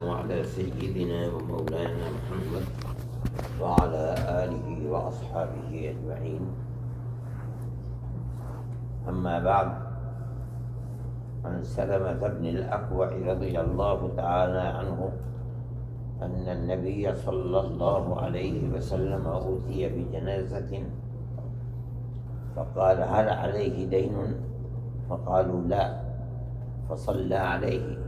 وعلى سيدنا ومولانا محمد وعلى آله وأصحابه أجمعين. أما بعد، عن سلمة بن الأكوع رضي الله تعالى عنه أن النبي صلى الله عليه وسلم أوتي بجنازة فقال: هل عليه دين؟ فقالوا: لا، فصلى عليه.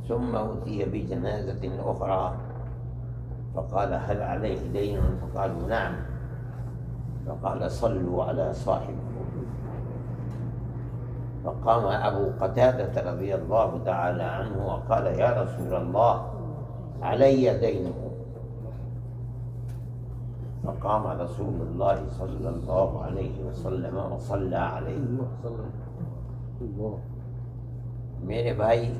ثم أوتي بجنازة أخرى فقال: هل عليه دين؟ فقالوا: نعم. فقال: صلوا على صاحبكم. فقام أبو قتادة رضي الله تعالى عنه وقال: يا رسول الله، علي دينه. فقام رسول الله صلى الله عليه وسلم وصلى عليه. میرے بھائی،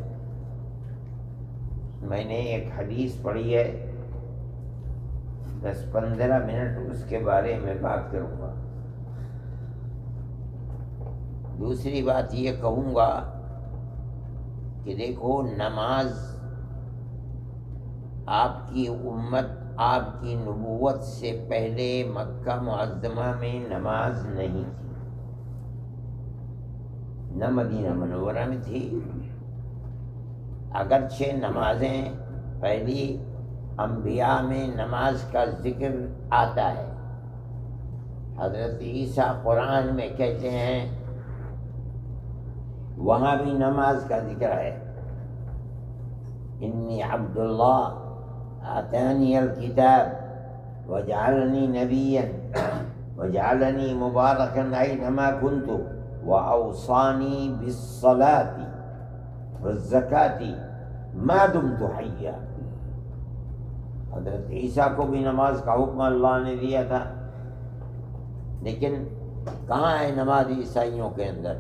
میں نے ایک حدیث پڑھی ہے، 10-15 منٹ اس کے بارے میں بات کروں گا. دوسری بات یہ کہوں گا کہ دیکھو، نماز آپ کی امت، آپ کی نبوت سے پہلے مکہ معظمہ میں نماز نہیں تھی، نہ مدینہ منورہ میں تھی. اگرچہ نمازیں پہلی انبیاء میں نماز کا ذکر آتا ہے. حضرت عیسیٰ قرآن میں کہتے ہیں، وہاں بھی نماز کا ذکر ہے. انی عبد اللہ آتانی الکتاب وجعلنی نبیا وجعلنی مبارکا اینما کنت واوصانی بالصلاة والزکاة ما دمت حیا. حضرت عیسیٰ کو بھی نماز کا حکم اللہ نے دیا تھا، لیکن کہاں ہے نماز عیسائیوں کے اندر؟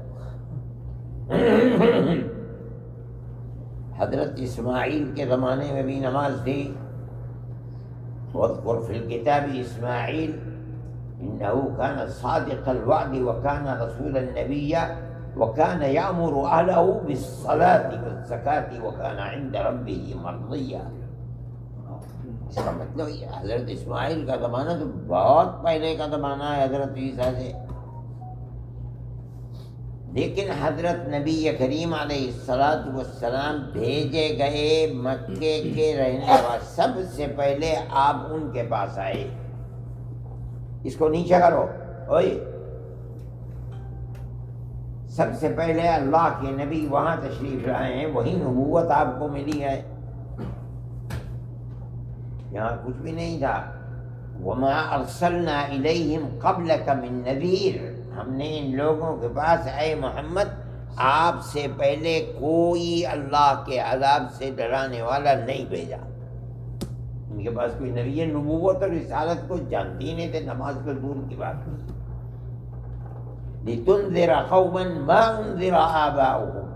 حضرت اسماعیل کے زمانے میں بھی نماز تھی. واذکر فی الکتاب اسماعیل انہ کان صادق الوعد وکان رسولا نبیا وکان یأمر اہلہ بالصلاة والزکاة وکان عند ربہ مرضیا. اس کا مطلب یہ حضرت اسماعیل کا زمانہ تو بہت پہلے کا زمانہ ہے حضرت عیسیٰ سے. لیکن حضرت نبی کریم علیہ السلام بھیجے گئے مکے کے رہنے والے، سب سے پہلے آپ ان کے پاس آئے. اس کو نیچے کرو. اوئے، سب سے پہلے اللہ کے نبی وہاں تشریف لائے ہیں، وہی نبوت آپ کو ملی ہے. یہاں کچھ بھی نہیں تھا. وما ارسلنا الیہم قبلک من نذیر، ہم نے ان لوگوں کے پاس اے محمد آپ سے پہلے کوئی اللہ کے عذاب سے ڈرانے والا نہیں بھیجا. ان کے پاس کوئی نبی نبوت اور رسالت کو جانتی نہیں تھے، نماز کو دور کی بات. لتنذر قوما ما انذر آباؤہم،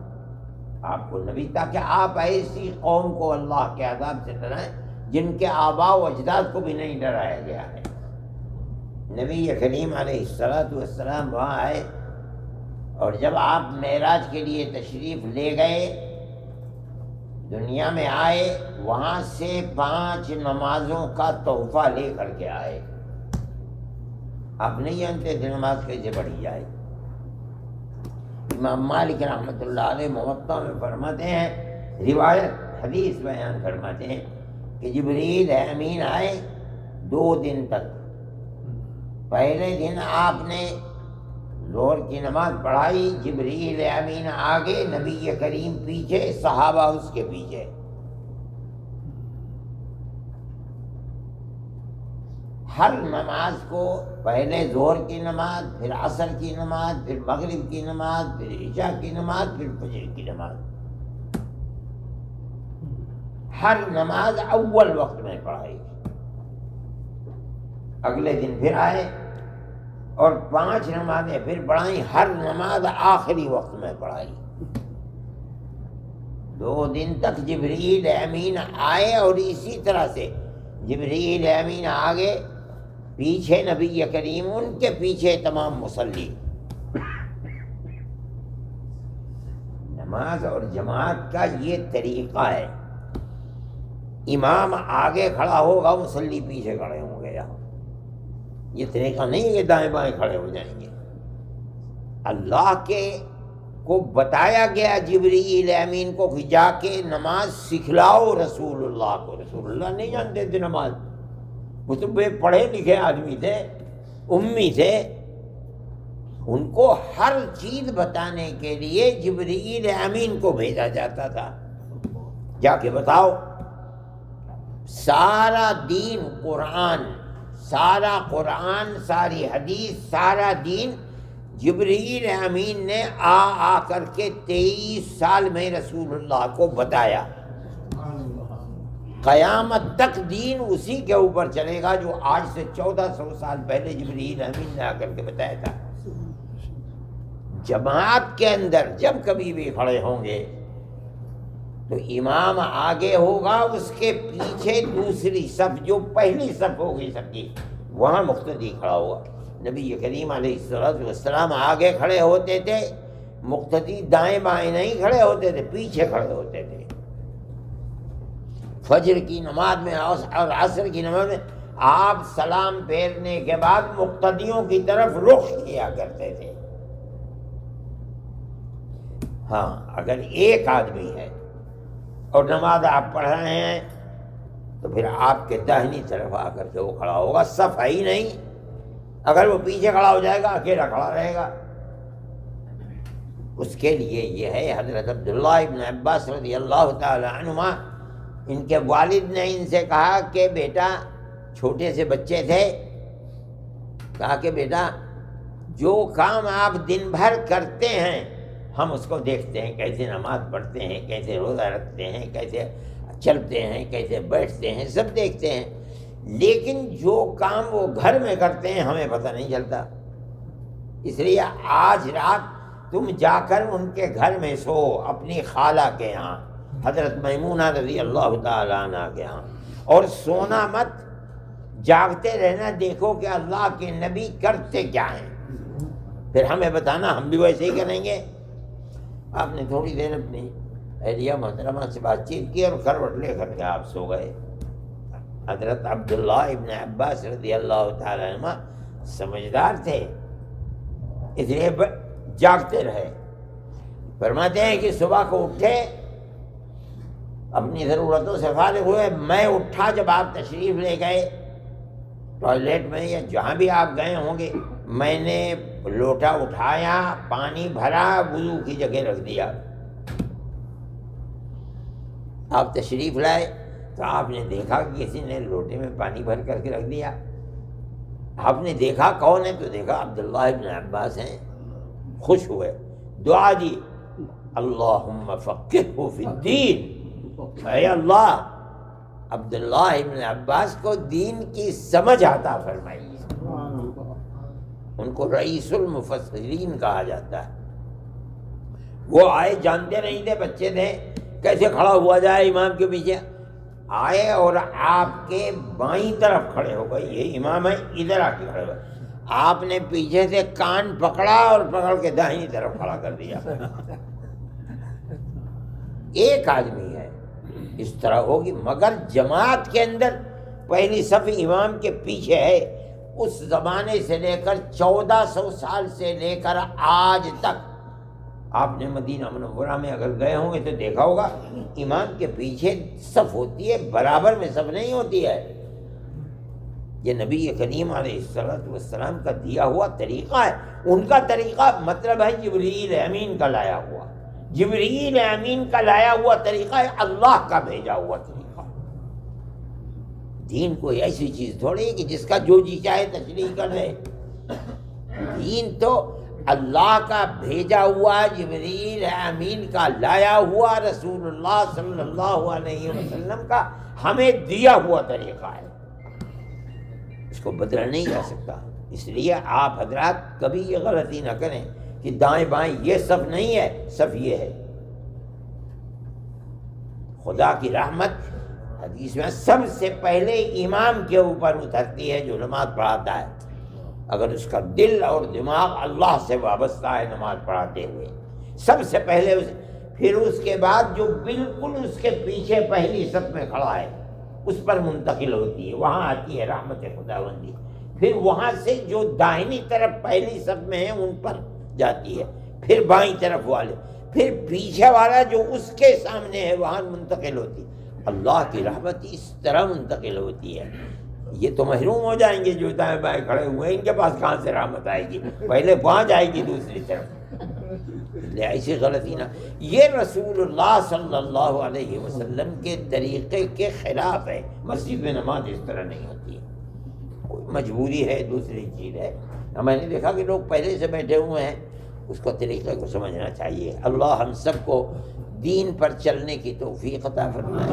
آپ کو نبی تاکہ آپ ایسی قوم کو اللہ کے عذاب سے ڈرائیں جن کے آباء و اجداد کو بھی نہیں ڈرایا گیا ہے. نبی کریم علیہ السلام وہاں آئے، اور جب آپ معراج کے لیے تشریف لے گئے، دنیا میں آئے، وہاں سے 5 نمازوں کا تحفہ لے کر کے آئے. آپ نہیں جانتے تھے نماز کیسے پڑھی جائے. امام مالک رحمۃ اللہ علیہ موطا میں فرماتے ہیں، روایت حدیث بیان فرماتے ہیں کہ جبریل امین آئے 2 دن تک. پہلے دن آپ نے ظہر کی نماز پڑھائی، جبریل امین آگے، نبی کریم پیچھے، صحابہ اس کے پیچھے. ہر نماز کو پہلے ظہر کی نماز، پھر عصر کی نماز، پھر مغرب کی نماز، پھر عشاء کی نماز، پھر فجر کی نماز، ہر نماز اول وقت میں پڑھائی. اگلے دن پھر آئے اور 5 نمازیں پھر پڑھائیں، ہر نماز آخری وقت میں پڑھائی. 2 دن تک جبریل امین آئے، اور اسی طرح سے جبریل امین آگے، پیچھے نبی کریم، ان کے پیچھے تمام مصلی. نماز اور جماعت کا یہ طریقہ ہے. امام آگے کھڑا ہوگا، مصلی پیچھے کھڑے ہوں گے. یہاں یہ طریقہ نہیں ہے کہ دائیں بائیں کھڑے ہو جائیں گے. اللہ کے کو بتایا گیا جبریل امین کو کہ جا کے نماز سکھلاؤ رسول اللہ کو. رسول اللہ نہیں جانتے تھے نماز، وہ تو بے پڑھے لکھے آدمی تھے، امی تھے. ان کو ہر چیز بتانے کے لیے جبریل امین کو بھیجا جاتا تھا. جا کے بتاؤ. سارا دین قرآن، سارا قرآن، ساری حدیث، سارا دین جبریل امین نے آ کر کے 23 سال میں رسول اللہ کو بتایا. قیامت تک دین اسی کے اوپر چلے گا جو آج سے 1400 سال پہلے جبریل امین نے آ کر کے بتایا تھا. جماعت کے اندر جب کبھی بھی کھڑے ہوں گے تو امام آگے ہوگا، اس کے پیچھے دوسری صف جو پہلی صف ہوگی سب کی، وہاں مقتدی کھڑا ہوگا. نبی کریم علیہ السلام آگے کھڑے ہوتے تھے، مقتدی دائیں بائیں نہیں کھڑے ہوتے تھے، پیچھے کھڑے ہوتے تھے. فجر کی نماز میں اور عصر کی نماز میں آپ سلام پھیرنے کے بعد مقتدیوں کی طرف رخ کیا کرتے تھے. ہاں اگر ایک آدمی ہے اور نماز آپ پڑھ رہے ہیں تو پھر آپ کے داہنی طرف آ کر کے وہ کھڑا ہوگا. صف ہے ہی نہیں. اگر وہ پیچھے کھڑا ہو جائے گا اکیلا کھڑا رہے گا. اس کے لیے یہ ہے حضرت عبداللہ ابن عباس رضی اللہ تعالی عنہما، ان کے والد نے ان سے کہا کہ بیٹا، چھوٹے سے بچے تھے، کہا کہ بیٹا جو کام آپ دن بھر کرتے ہیں ہم اس کو دیکھتے ہیں، کیسے نماز پڑھتے ہیں، کیسے روزہ رکھتے ہیں، کیسے چلتے ہیں، کیسے بیٹھتے ہیں، سب دیکھتے ہیں، لیکن جو کام وہ گھر میں کرتے ہیں ہمیں پتہ نہیں چلتا. اس لیے آج رات تم جا کر ان کے گھر میں سو، اپنی خالہ کے یہاں، حضرت میمونہ رضی اللہ تعالیٰ عنہ کے یہاں، اور سونا مت، جاگتے رہنا، دیکھو کہ اللہ کے نبی کرتے کیا ہیں، پھر ہمیں بتانا، ہم بھی ویسے ہی کریں گے. آپ نے تھوڑی دیر اپنی اہلیہ محترمہ سے بات چیت کی اور کروٹ لے کر کے آپ سو گئے. حضرت عبداللہ ابن عباس رضی اللہ تعالیٰ عنہ سمجھدار تھے، اس لیے جاگتے رہے. فرماتے ہیں کہ صبح کو اٹھے، اپنی ضرورتوں سے فارغ ہوئے. میں اٹھا جب آپ تشریف لے گئے ٹوائلٹ میں یا جہاں بھی آپ گئے ہوں گے، میں نے لوٹا اٹھایا، پانی بھرا، وضو کی جگہ رکھ دیا. آپ تشریف لائے تو آپ نے دیکھا کہ کسی نے لوٹے میں پانی بھر کر کے رکھ دیا. آپ نے دیکھا کون ہے، تو دیکھا عبداللہ ابن عباس ہیں. خوش ہوئے، دعا دی، اللہم فقہہ فی الدین، اے اللہ عبداللہ ابن عباس کو دین کی سمجھ عطا فرمائیے. ان کو رئیس المفسرین کہا جاتا ہے. وہ آئے، جانتے نہیں تھے، بچے تھے، کیسے کھڑا ہوا جائے امام کے پیچھے. آئے اور آپ کے بائیں طرف کھڑے ہو گئے. یہ امام ہے، ادھر آ کے کھڑے ہوئے. آپ نے پیچھے سے کان پکڑا اور پکڑ کے داہنی طرف کھڑا کر دیا. ایک آدمی ہے، اس طرح ہوگی، مگر جماعت کے اندر پہلی صف امام کے پیچھے ہے. اس زمانے سے لے کر 1400 سال سے لے کر آج تک آپ نے مدینہ منورہ میں اگر گئے ہوں گے تو دیکھا ہوگا امام کے پیچھے صف ہوتی ہے، برابر میں صف نہیں ہوتی ہے. یہ نبی کریم علیہ السلام کا دیا ہوا طریقہ ہے. ان کا طریقہ مطلب ہے جبریل امین کا لایا ہوا، جبریل امین کا لایا ہوا طریقہ ہے، اللہ کا بھیجا ہوا طریقہ. دین کوئی ایسی چیز تھوڑی کہ جس کا جو جی چاہے تشریح کر دے. دین تو اللہ کا بھیجا ہوا، جبریل امین کا لایا ہوا، رسول اللہ صلی اللہ علیہ وسلم کا ہمیں دیا ہوا طریقہ ہے. اس کو بدلا نہیں جا سکتا. اس لیے آپ حضرات کبھی یہ غلطی نہ کریں کہ دائیں بائیں یہ صف نہیں ہے، صف یہ ہے. خدا کی رحمت حدیث میں سب سے پہلے امام کے اوپر اترتی ہے جو نماز پڑھاتا ہے. اگر اس کا دل اور دماغ اللہ سے وابستہ ہے نماز پڑھاتے ہوئے، سب سے پہلے پھر اس کے بعد جو بالکل اس کے پیچھے پہلی صف میں کھڑا ہے اس پر منتقل ہوتی ہے، وہاں آتی ہے رحمت خداوندی، پھر وہاں سے جو داہنی طرف پہلی صف میں ہیں ان پر جاتی ہے، پھر بائیں طرف والے، پھر پیچھے والا جو اس کے سامنے ہے وہاں منتقل ہوتی ہے۔ اللہ کی رحمت اس طرح منتقل ہوتی ہے، یہ تو محروم ہو جائیں گے جو دائیں بائیں کھڑے ہوئے ہیں، ان کے پاس کہاں سے رحمت آئے گی؟ پہلے وہاں جائے گی دوسری طرف، ایسی غلطی نہ۔ یہ رسول اللہ صلی اللہ علیہ وسلم کے طریقے کے خلاف ہے، مسجد میں نماز اس طرح نہیں ہوتی ہے، کوئی مجبوری ہے، دوسری چیز ہے۔ میں نے دیکھا کہ لوگ پہلے سے بیٹھے ہوئے ہیں، اس کو طریقے کو سمجھنا چاہیے۔ اللہ ہم سب کو دین پر چلنے کی توفیق عطا فرمائے،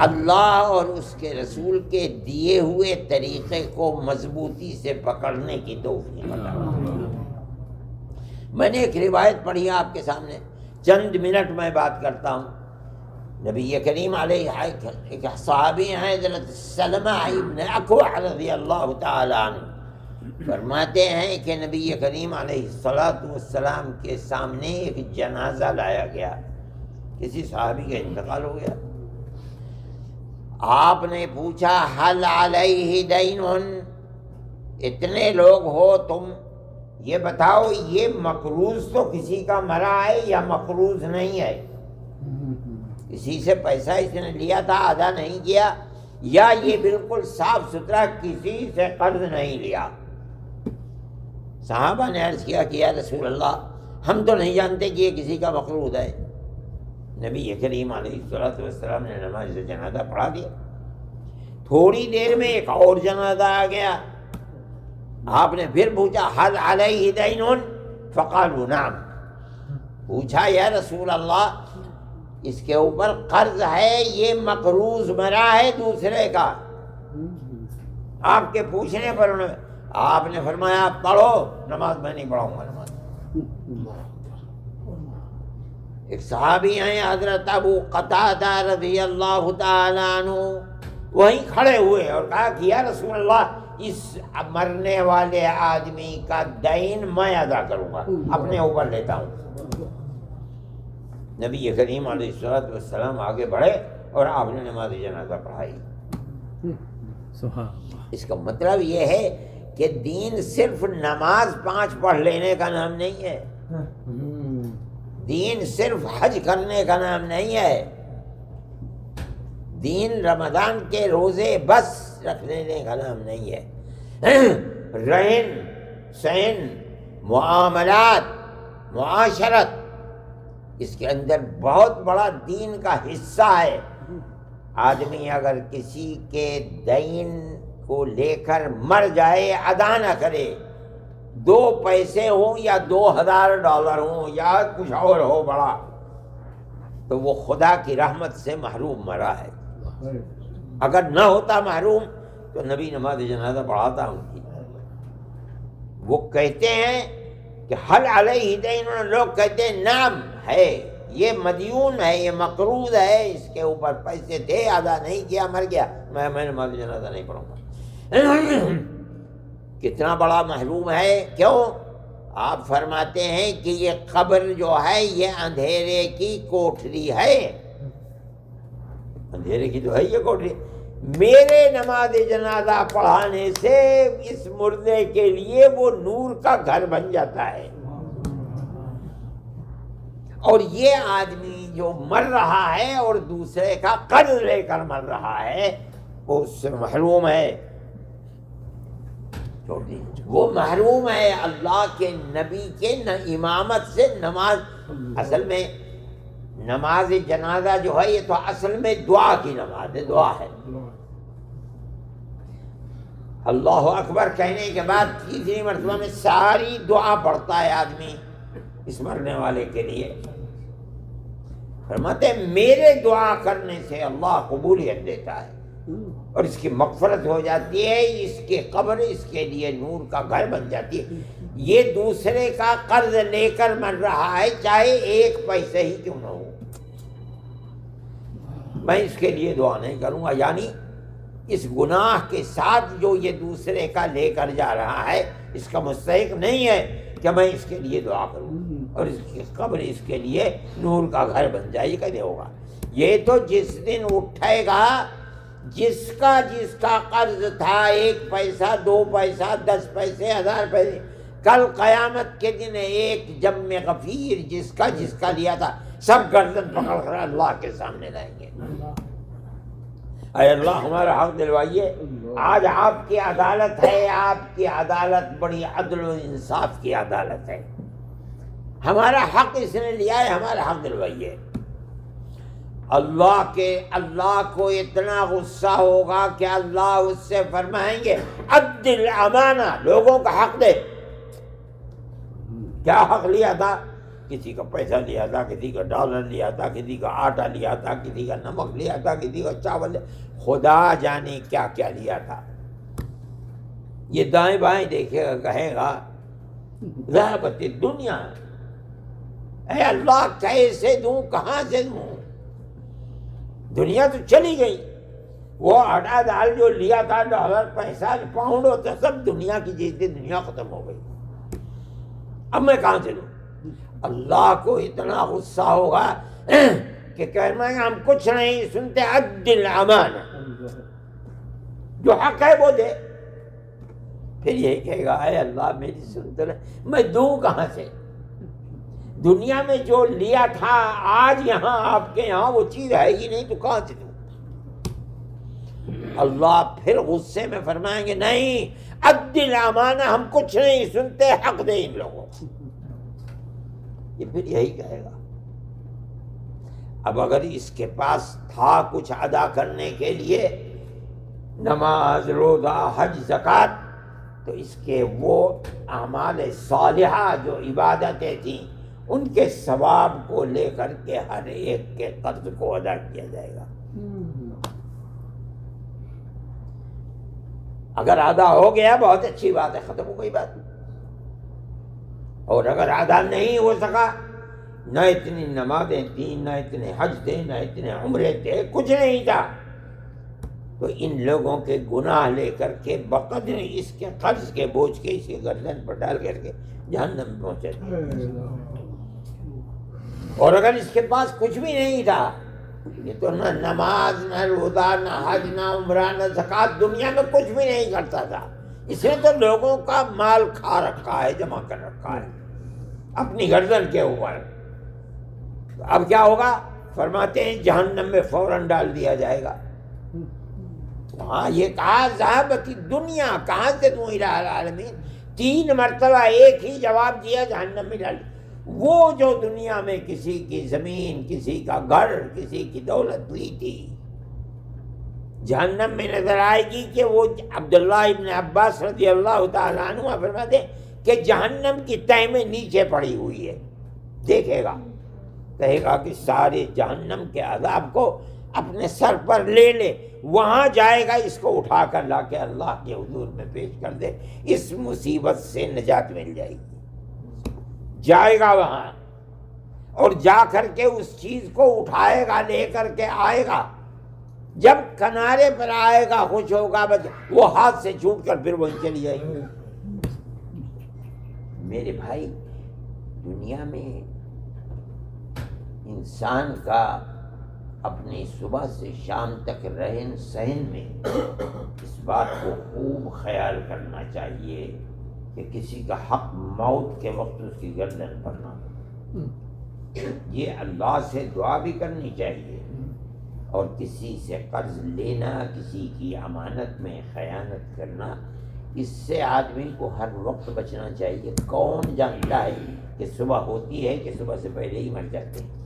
اللہ اور اس کے رسول کے دیے ہوئے طریقے کو مضبوطی سے پکڑنے کی توفیق عطا فرمائے۔ میں نے ایک روایت پڑھی ہے آپ کے سامنے، چند منٹ میں بات کرتا ہوں۔ نبی کریم علیہ ایک صحابی ہیں حضرت سلمہ ابن اکوع رضی اللہ تعالی عنہ، فرماتے ہیں کہ نبی کریم علیہ السلام کے سامنے ایک جنازہ لایا گیا، کسی صحابی کا انتقال ہو گیا۔ آپ نے پوچھا حل علیہ دین، اتنے لوگ ہو تم، یہ بتاؤ یہ مقروض تو کسی کا مرا ہے یا مقروض نہیں ہے؟ کسی سے پیسہ اس نے لیا تھا ادا نہیں کیا، یا یہ بالکل صاف ستھرا کسی سے قرض نہیں لیا؟ صحابہ نے عرض کیا کہ یا رسول اللہ ہم تو نہیں جانتے کہ یہ کسی کا مقروض ہے۔ نبی کریم علیہ السلام نے نماز جنازہ پڑھا دیا۔ تھوڑی دیر میں ایک اور جنازہ آ گیا، آپ نے پھر پوچھا حل علیہ دین؟ فقالوا نعم۔ پوچھا یا رسول اللہ اس کے اوپر قرض ہے، یہ مقروض مرا ہے دوسرے کا؟ آپ کے پوچھنے پر آپ نے فرمایا پڑھو نماز، میں نہیں پڑھاؤں گا نماز۔ ایک صحابی ہیں حضرت ابو قتادہ رضی اللہ تعالیٰ عنہ، وہیں کھڑے ہوئے اور کہا کہ یا رسول اللہ اس مرنے والے آدمی کا دین میں ادا کروں گا، اپنے اوپر لیتا ہوں۔ نبی کریم علیہ السلام آگے بڑھے اور آپ نے نماز جنازہ پڑھائی۔ اس کا مطلب یہ ہے کہ دین صرف نماز 5 پڑھ لینے کا نام نہیں ہے، دین صرف حج کرنے کا نام نہیں ہے، دین رمضان کے روزے بس رکھ لینے کا نام نہیں ہے، رہن سہن، معاملات، معاشرت، اس کے اندر بہت بڑا دین کا حصہ ہے۔ آدمی اگر کسی کے دین کو لے کر مر جائے، ادا نہ کرے، 2 پیسے ہوں یا $2000 ہوں یا کچھ اور ہو بڑا، تو وہ خدا کی رحمت سے محروم مرا ہے۔ اگر نہ ہوتا محروم تو نبی نماز جنازہ پڑھاتا ان کی۔ وہ کہتے ہیں کہ حل علیہ دین، لوگ کہتے ہیں نام ہے، یہ مدیون ہے، یہ مقروض ہے، اس کے اوپر پیسے تھے ادا نہیں کیا مر گیا، میں نماز جنازہ نہیں پڑھوں گا۔ کتنا بڑا محروم ہے، کیوں؟ آپ فرماتے ہیں کہ یہ قبر جو ہے یہ اندھیرے کی کوٹھری ہے، اندھیرے کی تو ہے یہ کوٹھری، میرے نماز جنازہ پڑھانے سے اس مردے کے لیے وہ نور کا گھر بن جاتا ہے۔ اور یہ آدمی جو مر رہا ہے اور دوسرے کا قرض لے کر مر رہا ہے، وہ اس سے محروم ہے، وہ محروم ہے اللہ کے نبی کے امامت سے۔ نماز اصل میں نماز جنازہ جو ہے یہ تو اصل میں دعا کی نماز ہے، دعا ہے۔ اللہ اکبر کہنے کے بعد تیسری مرتبہ میں ساری دعا پڑھتا ہے آدمی اس مرنے والے کے لیے۔ فرماتے ہیں میرے دعا کرنے سے اللہ قبولیت دیتا ہے اور اس کی مغفرت ہو جاتی ہے، اس کی قبر اس کے لیے نور کا گھر بن جاتی ہے۔ یہ دوسرے کا قرض لے کر مر رہا ہے، چاہے 1 پیسے ہی کیوں نہ ہو، میں اس کے لیے دعا نہیں کروں گا، یعنی اس گناہ کے ساتھ جو یہ دوسرے کا لے کر جا رہا ہے اس کا مستحق نہیں ہے کہ میں اس کے لیے دعا کروں اور اس کی قبر اس کے لیے نور کا گھر بن جائے۔ یہ کیسے ہوگا؟ یہ تو جس دن اٹھے گا جس کا قرض تھا 1 پیسہ 2 پیسہ 10 پیسے 1000 پیسے، کل قیامت کے دن ایک جم غفیر جس کا لیا تھا سب گردن پکڑ کر اللہ کے سامنے لائیں گے۔ اے اللہ ہمارا حق دلوائیے۔ آج آپ کی عدالت ہے، آپ کی عدالت بڑی عدل و انصاف کی عدالت ہے، ہمارا حق اس نے لیا ہے، ہمارا حق دلوائیے۔ اللہ کو اتنا غصہ ہوگا کہ اللہ اس سے فرمائیں گے عد الامانہ، لوگوں کا حق دے۔ کیا حق لیا تھا؟ کسی کا پیسہ لیا تھا، کسی کا ڈالر لیا تھا، کسی کا آٹا لیا تھا، کسی کا نمک لیا تھا، کسی کا چاول لیا، خدا جانے کیا کیا لیا تھا۔ یہ دائیں بائیں دیکھے گا، کہے گا ذہبت الدنیا، اے اللہ کیسے دوں، کہاں سے دوں؟ دنیا تو چلی گئی، وہ آٹا دال جو لیا تھا، ڈالر پیسہ پاؤنڈ ہوتا، سب دنیا کی جیسے دنیا ختم ہو گئی، اب میں کہاں سے دوں؟ اللہ کو اتنا غصہ ہوگا کہ کہنا ہے ہم کچھ نہیں سنتے، عد الامانہ، جو حق ہے وہ دے۔ پھر یہی کہے گا اے اللہ میری سنتے رہے، میں دوں کہاں سے؟ دنیا میں جو لیا تھا آج یہاں آپ کے یہاں وہ چیز ہے ہی نہیں، تو کہاں سے دوں؟ اللہ پھر غصے میں فرمائیں گے نہیں، عد الامانہ، ہم کچھ نہیں سنتے، حق دے ان لوگوں کو۔ یہ پھر یہی کہے گا۔ اب اگر اس کے پاس تھا کچھ ادا کرنے کے لیے، نماز روزہ حج زکوٰۃ، تو اس کے وہ اعمال صالحہ جو عبادتیں تھیں ان کے ثواب کو لے کر کے ہر ایک کے قرض کو ادا کیا جائے گا۔ اگر ادا ہو گیا بہت اچھی بات ہے، ختم ہو گئی بات۔ اور اگر ادا نہیں ہو سکا، نہ اتنی نمازیں تھیں، نہ اتنے حج تھے، نہ اتنے عمرے تھے، کچھ نہیں تھا، تو ان لوگوں کے گناہ لے کر کے بقدر اس کے قرض کے بوجھ کے اس کے گردن پر ڈال کر کے جہنم میں پہنچا دیا۔ اور اگر اس کے پاس کچھ بھی نہیں تھا، یہ تو نہ نماز، نہ روزہ، نہ حج، نہ عمرہ، نہ زکوٰۃ، دنیا میں کچھ بھی نہیں کرتا تھا، اس نے تو لوگوں کا مال کھا رکھا ہے، جمع کر رکھا ہے اپنی گردن کے اوپر۔ اب کیا ہوگا؟ فرماتے ہیں جہنم میں فوراً ڈال دیا جائے گا۔ ہاں یہ کہا ذہبت الدنیا، کہاں سے تم الہ العالمین، 3 مرتبہ ایک ہی جواب دیا، جہنم میں ڈال۔ وہ جو دنیا میں کسی کی زمین، کسی کا گھر، کسی کی دولت لی تھی، جہنم میں نظر آئے گی کہ وہ عبداللہ ابن عباس رضی اللہ تعالیٰ عنہ فرماتے ہیں کہ جہنم کی تہ میں نیچے پڑی ہوئی ہے، دیکھے گا، کہے گا کہ سارے جہنم کے عذاب کو اپنے سر پر لے لے، وہاں جائے گا، اس کو اٹھا کر لا کے اللہ کے حضور میں پیش کر دے، اس مصیبت سے نجات مل جائے گی۔ جائے گا وہاں اور جا کر کے اس چیز کو اٹھائے گا، لے کر کے آئے گا، جب کنارے پر آئے گا خوش ہوگا، وہ ہاتھ سے چھوٹ کر پھر وہیں چلی جائے گی۔ میرے بھائی، دنیا میں انسان کا اپنی صبح سے شام تک رہن سہن میں اس بات کو خوب خیال کرنا چاہیے کہ کسی کا حق موت کے وقت اس کی گردن پر نہ ہو۔ یہ اللہ سے دعا بھی کرنی چاہیے، اور کسی سے قرض لینا، کسی کی امانت میں خیانت کرنا، اس سے آدمی کو ہر وقت بچنا چاہیے۔ کون جانتا ہے کہ صبح ہوتی ہے کہ صبح سے پہلے ہی مر جاتے ہیں؟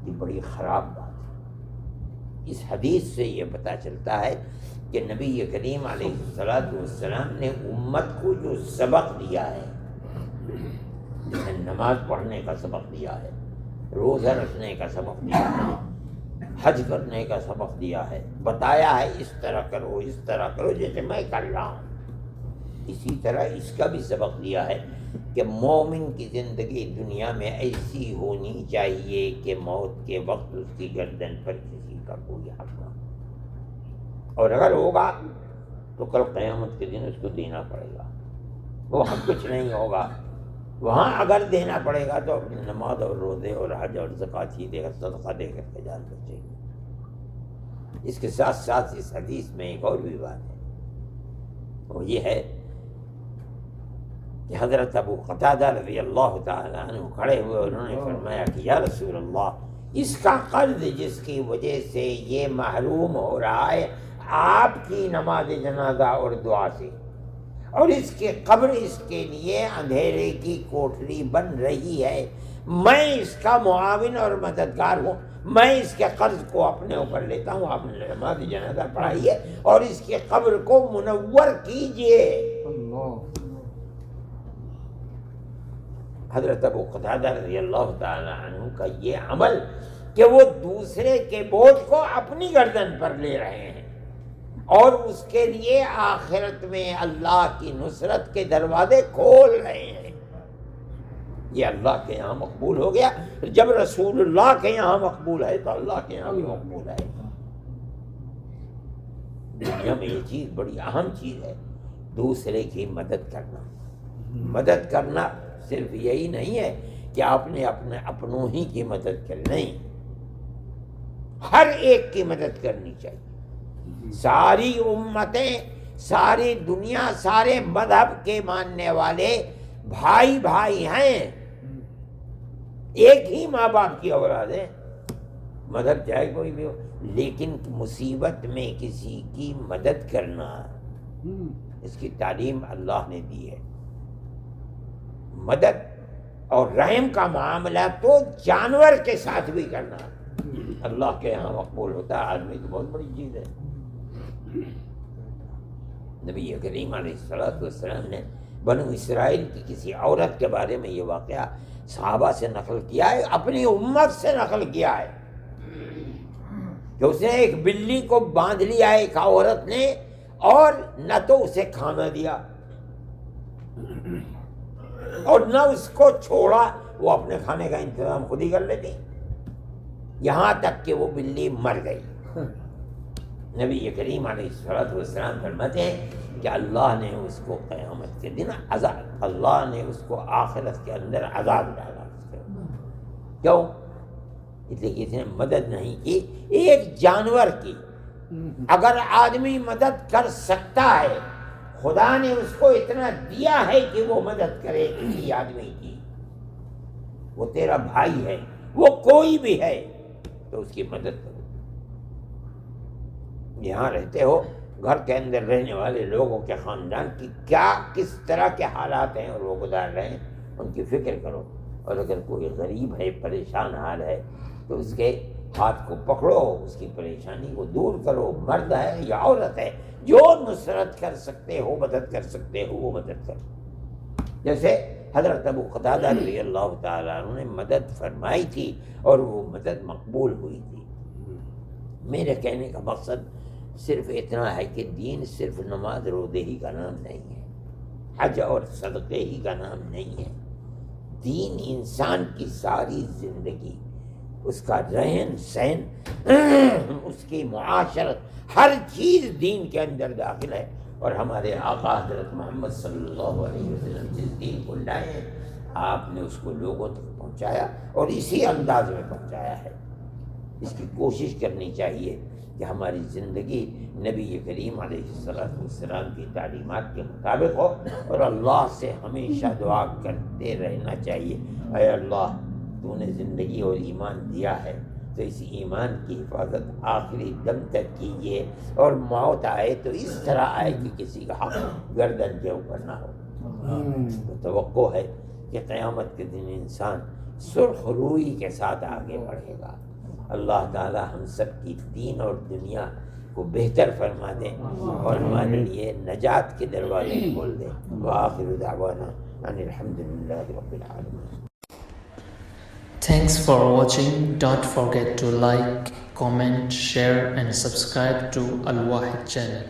یہ بڑی خراب بات ہے۔ اس حدیث سے یہ پتہ چلتا ہے کہ نبی کریم علیہ الصلوۃ والسلام نے امت کو جو سبق دیا ہے، جسے نماز پڑھنے کا سبق دیا ہے، روزہ رکھنے کا سبق دیا ہے، حج کرنے کا سبق دیا ہے، بتایا ہے اس طرح کرو، اس طرح کرو جیسے میں کر رہا ہوں، اسی طرح اس کا بھی سبق دیا ہے کہ مومن کی زندگی دنیا میں ایسی ہونی چاہیے کہ موت کے وقت اس کی گردن پر کسی کا کوئی حق نہ ہو، اور اگر ہوگا تو کل قیامت کے دن اس کو دینا پڑے گا، وہاں کچھ نہیں ہوگا۔ وہاں اگر دینا پڑے گا تو اپنی نماز اور روزے اور حج اور زکوٰۃ ہی دے کر، صدقہ دے کر کے جان بچے گی۔ اس کے ساتھ ساتھ اس حدیث میں ایک اور بھی بات ہے، وہ یہ ہے کہ حضرت ابو قتادہ رضی اللہ تعالیٰ عنہ کھڑے ہوئے، انہوں نے فرمایا کہ یا رسول اللہ، اس کا قرض جس کی وجہ سے یہ محروم ہو رہا ہے آپ کی نماز جنازہ اور دعا سے، اور اس کی قبر اس کے لیے اندھیرے کی کوٹری بن رہی ہے، میں اس کا معاون اور مددگار ہوں، میں اس کے قرض کو اپنے اوپر لیتا ہوں، آپ نے نماز جنازہ پڑھائیے اور اس کی قبر کو منور کیجئے۔ حضرت ابو قتادہ رضی اللہ تعالی عنہ کا یہ عمل کہ وہ دوسرے کے بوجھ کو اپنی گردن پر لے رہے ہیں اور اس کے لیے آخرت میں اللہ کی نصرت کے دروازے کھول رہے ہیں، یہ اللہ کے یہاں مقبول ہو گیا۔ جب رسول اللہ کے یہاں مقبول ہے تو اللہ کے یہاں بھی مقبول ہے۔ دنیا میں یہ چیز بڑی اہم چیز ہے، دوسرے کی مدد کرنا۔ مدد کرنا صرف یہی نہیں ہے کہ آپ نے اپنے اپنوں ہی کی مدد کر، نہیں، ہر ایک کی مدد کرنی چاہیے۔ ساری امتیں، ساری دنیا، سارے مذہب کے ماننے والے بھائی بھائی ہیں، ایک ہی ماں باپ کی اولاد ہے، مذہب چاہے کوئی بھی ہو، لیکن مصیبت میں کسی کی مدد کرنا، اس کی تعلیم اللہ نے دی ہے۔ مدد اور رحم کا معاملہ تو جانور کے ساتھ بھی کرنا اللہ کے یہاں مقبول ہوتا ہے، آدمی کی بہت بڑی چیز ہے۔ نبی کریم علیہ السلام نے بنو اسرائیل کی کسی عورت کے بارے میں یہ واقعہ صحابہ سے نقل کیا ہے، اپنی امت سے نقل کیا ہے کہ اس نے ایک بلی کو باندھ لیا ایک عورت نے، اور نہ تو اسے کھانا دیا اور نہ اس کو چھوڑا، وہ اپنے کھانے کا انتظام خود ہی کر لیتی، یہاں تک کہ وہ بلی مر گئی۔ نبی کریم علیہ السلام فرماتے ہیں کہ اللہ نے اس کو قیامت کے دن عذاب، اللہ نے اس کو آخرت کے اندر عذاب ڈالا۔ کیوں؟ اس لیے کہ اس نے مدد نہیں کی ایک جانور کی۔ اگر آدمی مدد کر سکتا ہے، خدا نے اس کو اتنا دیا ہے کہ وہ مدد کرے کسی آدمی کی، وہ تیرا بھائی ہے، وہ کوئی بھی ہے، تو اس کی مدد کرو۔ یہاں رہتے ہو، گھر کے اندر رہنے والے لوگوں کے خاندان کی کیا کس طرح کے حالات ہیں اور وہ گزار رہے ہیں، ان کی فکر کرو، اور اگر کوئی غریب ہے، پریشان حال ہے، تو اس کے ہاتھ کو پکڑو، اس کی پریشانی کو دور کرو، مرد ہے یا عورت ہے، جو نصرت کر سکتے ہو، مدد کر سکتے ہو، وہ مدد کرو۔ جیسے حضرت ابو قتادہ رضی اللہ تعالیٰ عنہ نے مدد فرمائی تھی اور وہ مدد مقبول ہوئی تھی۔ میرے کہنے کا مقصد صرف اتنا ہے کہ دین صرف نماز روزے ہی کا نام نہیں ہے، حج اور صدقے ہی کا نام نہیں ہے۔ دین انسان کی ساری زندگی، اس کا رہن سہن، اس کی معاشرت، ہر چیز دین کے اندر داخل ہے۔ اور ہمارے آقا حضرت محمد صلی اللہ علیہ وسلم جس دین کو لائے ہیں، آپ نے اس کو لوگوں تک پہنچایا اور اسی انداز میں پہنچایا ہے۔ اس کی کوشش کرنی چاہیے کہ ہماری زندگی نبی کریم علیہ السلام کی تعلیمات کے مطابق ہو، اور اللہ سے ہمیشہ دعا کرتے رہنا چاہیے، اے اللہ تو نے زندگی اور ایمان دیا ہے تو اس ایمان کی حفاظت آخری دم تک کیجیے، اور موت آئے تو اس طرح آئے کہ کسی کا حق گردن کے اوپر نہ ہو۔ تو توقع ہے کہ قیامت کے دن انسان سرخ روئی کے ساتھ آگے بڑھے گا۔ اللہ تعالی ہم سب کی دین اور دنیا کو بہتر فرما دے اور ہمارے لیے نجات کے دروازے کھول دے۔ وآخر دعوانا ان الحمدللہ رب العالمین۔ Thanks for watching. Don't forget to like, comment, share and subscribe to Al Wahid channel.